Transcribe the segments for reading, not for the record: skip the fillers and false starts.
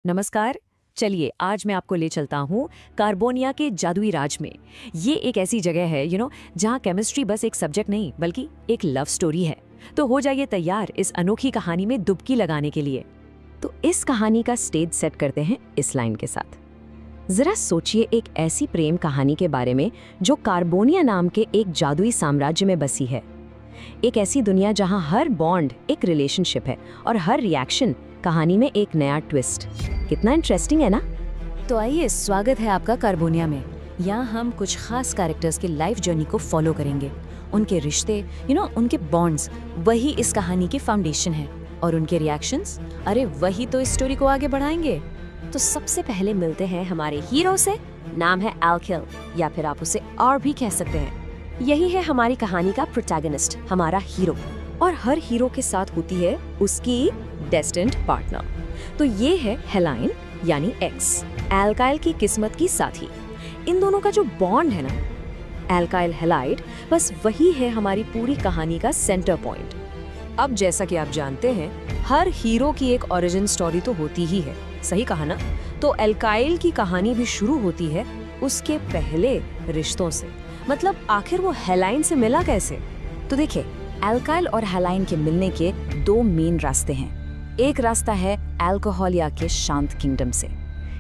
नमस्कार। चलिए आज मैं आपको ले चलता हूँ कार्बोनिया के जादुई राज में। ये एक ऐसी जगह है जहाँ केमिस्ट्री बस एक सब्जेक्ट नहीं बल्कि एक लव स्टोरी है। तो हो जाइए तैयार इस अनोखी कहानी में डुबकी लगाने के लिए। तो इस कहानी का स्टेज सेट करते हैं इस लाइन के साथ। जरा सोचिए एक ऐसी प्रेम कहानी के बारे में जो कार्बोनिया नाम के एक जादुई साम्राज्य में बसी है। एक ऐसी दुनिया जहाँ हर बॉन्ड एक रिलेशनशिप है और हर रिएक्शन कहानी में एक नया ट्विस्ट। कितना इंटरेस्टिंग है ना। तो आइए, स्वागत है आपका कार्बोनिया में। यहाँ हम कुछ खास कैरेक्टर्स के लाइफ जर्नी को फॉलो करेंगे। उनके रिश्ते उनके बॉन्ड्स वही इस कहानी की फाउंडेशन है, और उनके रिएक्शंस अरे वही तो इस स्टोरी को आगे बढ़ाएंगे। तो सबसे पहले मिलते हैं हमारे हीरो से। नाम है एल्काइल, या फिर आप उसे और भी कह सकते हैं। यही है हमारी कहानी का प्रोटैगनिस्ट, हमारा हीरो। और हर हीरो के साथ होती है उसकी डेस्टिन्ड पार्टनर। तो ये है हेलाइन यानी एक्स, एल्काइल की किस्मत की साथी। इन दोनों का जो बॉन्ड है ना, एल्काइल हेलाइड, बस वही है हमारी पूरी कहानी का सेंटर पॉइंट। अब जैसा कि आप जानते हैं, हर हीरो की एक ओरिजिन स्टोरी तो होती ही है, सही कहा ना। तो एल्काइल की कहानी भी शुरू होती है उसके पहले रिश्तों से। मतलब आखिर वो हेलाइन से मिला कैसे। तो देखिए, एल्काइल और हेलाइन के मिलने के दो मेन रास्ते हैं। एक रास्ता है अल्कोहलिया के शांत किंगडम से।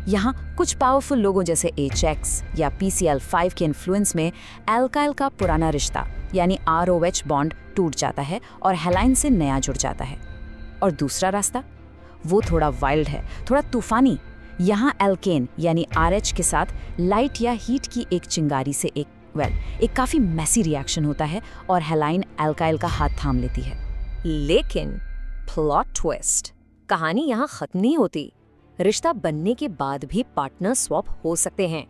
यहाँ कुछ पावरफुल लोगों जैसे HX या PCL5 के इन्फ्लुएंस में एल्काइल का पुराना रिश्ता यानी ROH बॉन्ड टूट जाता है और हेलाइन से नया जुड़ जाता है। और दूसरा रास्ता वो थोड़ा वाइल्ड है, थोड़ा तूफानी। यहाँ एल्केन यानी RH के साथ लाइट या हीट की एक चिंगारी से एक काफी मैसी रिएक्शन होता है और हेलाइन एल्काइल का हाथ थाम लेती है। लेकिन प्लॉट ट्विस्ट, कहानी यहाँ खत्म नहीं होती। रिश्ता बनने के बाद भी पार्टनर स्वैप हो सकते हैं।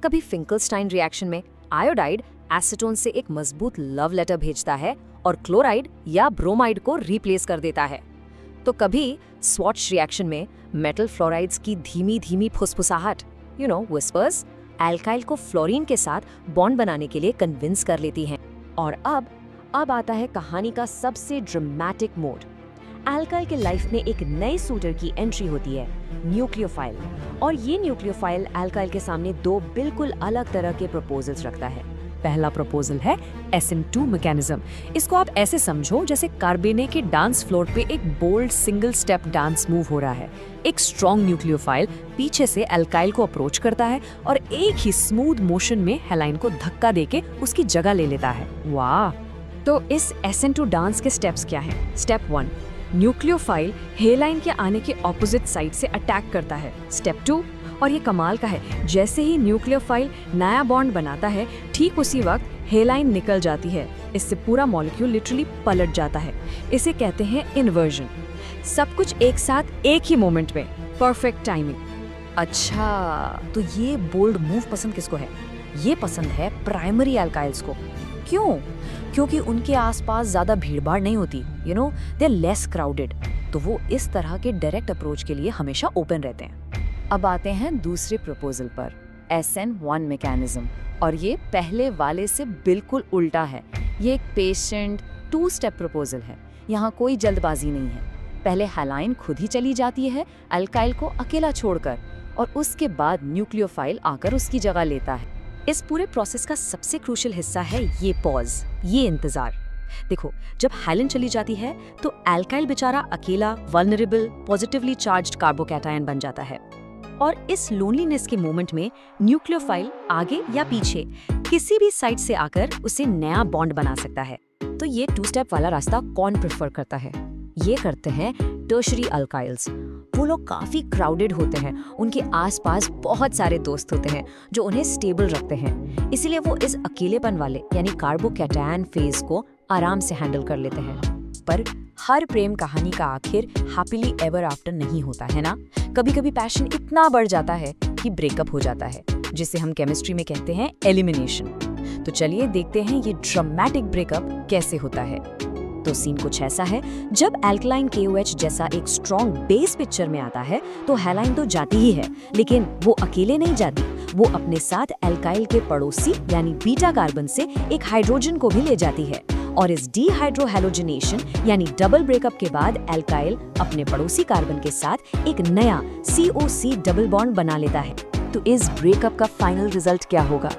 कभी फिंकलस्टाइन रिएक्शन में आयोडाइड एसीटोन से एक मजबूत लव लेटर भेजता है और क्लोराइड या ब्रोमाइड को रिप्लेस कर देता है। तो कभी स्वॉच रिएक्शन में मेटल फ्लोराइड्स की धीमी धीमी फुसफुसाहट विस्पर्स एल्काइल को फ्लोरीन के साथ बॉन्ड बनाने के लिए कन्विंस कर लेती हैं। और अब आता है कहानी का सबसे ड्रामेटिक मोड। एल्काइल के लाइफ में एक नए सूटर की एंट्री होती है, न्यूक्लियोफाइल। और ये न्यूक्लियोफाइल एल्काइल के सामने दो बिल्कुल अलग तरह के प्रपोजल्स रखता है। पहला प्रपोजल है SM2 मैकेनिज्म। इसको आप ऐसे समझो जैसे कार्बेने के डांस फ्लोर पे एक bold single step dance move हो रहा है। एक स्ट्रॉन्ग न्यूक्लियोफाइल पीछे से एल्काइल को अप्रोच करता है और एक ही स्मूथ मोशन में हेलाइन को धक्का देके उसकी जगह ले लेता है। वाह! तो इस SN2 डांस के स्टेप्स क्या हैं? स्टेप 1, न्यूक्लियोफाइल हेलाइन के आने के ऑपोजिट साइड से अटैक करता है। स्टेप 2, और ये कमाल का है, जैसे ही न्यूक्लियोफाइल नया बॉन्ड बनाता है, ठीक उसी वक्त हेलाइन निकल जाती है। इससे पूरा मॉलिक्यूल लिटरली पलट जाता है। इसे कहते हैं इन्वर्जन। सब कुछ एक साथ एक ही मोमेंट में, परफेक्ट टाइमिंग। अच्छा, तो ये बोल्ड मूव पसंद किसको है? ये पसंद है प्राइमरी एल्काइल्स को। क्यों? क्योंकि उनके आसपास ज्यादा भीड़भाड़ नहीं होती, दे आर लेस क्राउडेड। तो वो इस तरह के डायरेक्ट अप्रोच के लिए हमेशा ओपन रहते हैं। अब आते हैं दूसरे प्रपोजल पर, SN1 मैकेनिज्म। और ये पहले वाले से बिल्कुल उल्टा है। ये एक पेशेंट 2 स्टेप प्रपोजल है। यहाँ कोई जल्दबाजी नहीं है। पहले हेलाइन खुद ही चली जाती है एल्काइल को अकेला छोड़कर, और उसके बाद न्यूक्लियोफाइल आकर उसकी जगह लेता है। इस पूरे प्रोसेस का सबसे क्रूशियल हिस्सा है ये पॉज, ये इंतजार। देखो, जब हेलेन चली जाती है तो एल्काइल बेचारा अकेला, वल्नरेबल, पॉजिटिवली चार्ज्ड कार्बोकैटायन बन जाता है। और इस लोनलीनेस के मोमेंट में न्यूक्लियोफाइल आगे या पीछे किसी भी साइड से आकर उसे नया बॉन्ड बना सकता है। तो ये 2 स्टेप वाला रास्ता कौन प्रेफर करता है? ये करते हैं टर्शरी अल्काइल्स। वो लोग काफी क्राउडेड होते हैं, उनके आसपास बहुत सारे दोस्त होते हैं जो उन्हें स्टेबल रखते हैं। इसीलिए वो इस अकेलेपन वाले यानी कार्बोकैटायन फेज को आराम से हैंडल कर लेते हैं। पर हर प्रेम कहानी का आखिर हैप्पीली एवर आफ्टर नहीं होता है ना। कभी कभी पैशन इतना बढ़ जाता है कि ब्रेकअप हो जाता है, जिसे हम केमिस्ट्री में कहते हैं एलिमिनेशन। तो चलिए देखते हैं ये ड्रामेटिक ब्रेकअप कैसे होता है। तो सीन कुछ ऐसा है, जब एल्कलाइन KOH जैसा एक स्ट्रॉन्ग बेस पिक्चर में आता है तो हेलाइन तो जाती ही है, लेकिन वो अकेले नहीं जाती। वो अपने साथ एल्काइल के पड़ोसी यानी बीटा कार्बन से एक हाइड्रोजन को भी ले जाती है। और इस डीहाइड्रोहैलोजिनेशन यानी डबल ब्रेकअप के बाद एल्काइल अपने पड़ोसी कार्बन के साथ एक नया COC डबल बॉन्ड बना लेता है। तो इस ब्रेकअप का फाइनल रिजल्ट क्या होगा?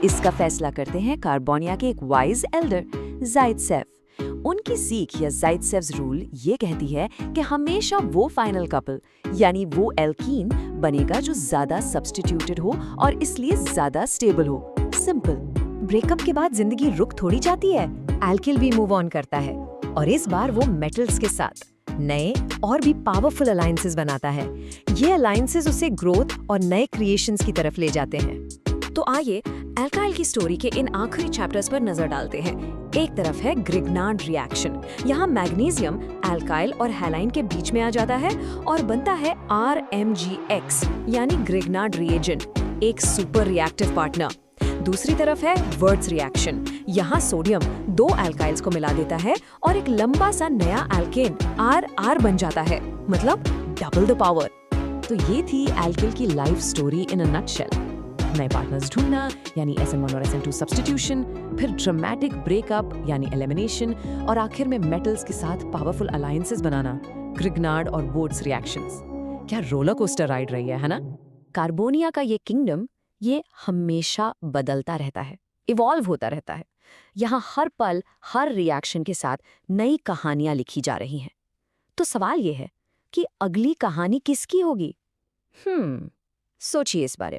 इसका फैसला करते हैं कार्बोनिया के एक वाइज एल्डर ज़ाइत्सेव। उनकी सीख या ज़ाइत्सेव्स रूल ये कहती है कि हमेशा वो फाइनल कपल यानी वो एल्कीन बनेगा जो ज्यादा सब्स्टिट्यूटेड हो और इसलिए ज्यादा स्टेबल हो। सिंपल। ब्रेकअप के बाद जिंदगी रुक थोड़ी जाती है, एल्किल भी मूव ऑन करता है और इस बार वो मेटल्स के साथ नए और भी पावरफुल अलायंसेस बनाता है। ये अलायंसेस उसे ग्रोथ और नए क्रिएशंस की तरफ ले जाते हैं। तो आइए एल्काइल की स्टोरी के इन आखिरी चैप्टर्स पर नजर डालते हैं। एक तरफ है ग्रिग्नार्ड रिएक्शन। यहाँ मैग्नीशियम एल्काइल और हैलाइन के बीच में आ जाता है और बनता है RMgX यानी ग्रिग्नार्ड रिएजेंट, एक सुपर रिएक्टिव पार्टनर। दूसरी तरफ है वर्ट्ज रिएक्शन। यहाँ सोडियम दो एल्काइल्स को मिला देता है और एक लंबा सा नया एल्केन RR बन जाता है, मतलब डबल द पावर। तो ये थी एल्किल की life story in a nutshell. नए पार्टनर्स ढूंढना यानी SN1 और SN2 सब्स्टिट्यूशन, फिर ड्रामेटिक ब्रेकअप यानी एलिमिनेशन और आखिर में मेटल्स के साथ पावरफुल अलायंसेस बनाना, ग्रिग्नार्ड और वोर्ट्स रिएक्शंस। क्या रोलर कोस्टर राइड रही है ना? कार्बोनिया का ये किंगडम ये हमेशा बदलता रहता है, इवॉल्व होता रहता है। यहाँ हर पल हर रिएक्शन के साथ नई कहानियां लिखी जा रही हैं। तो सवाल ये है कि अगली कहानी किसकी होगी? सोचिए इस बारे में।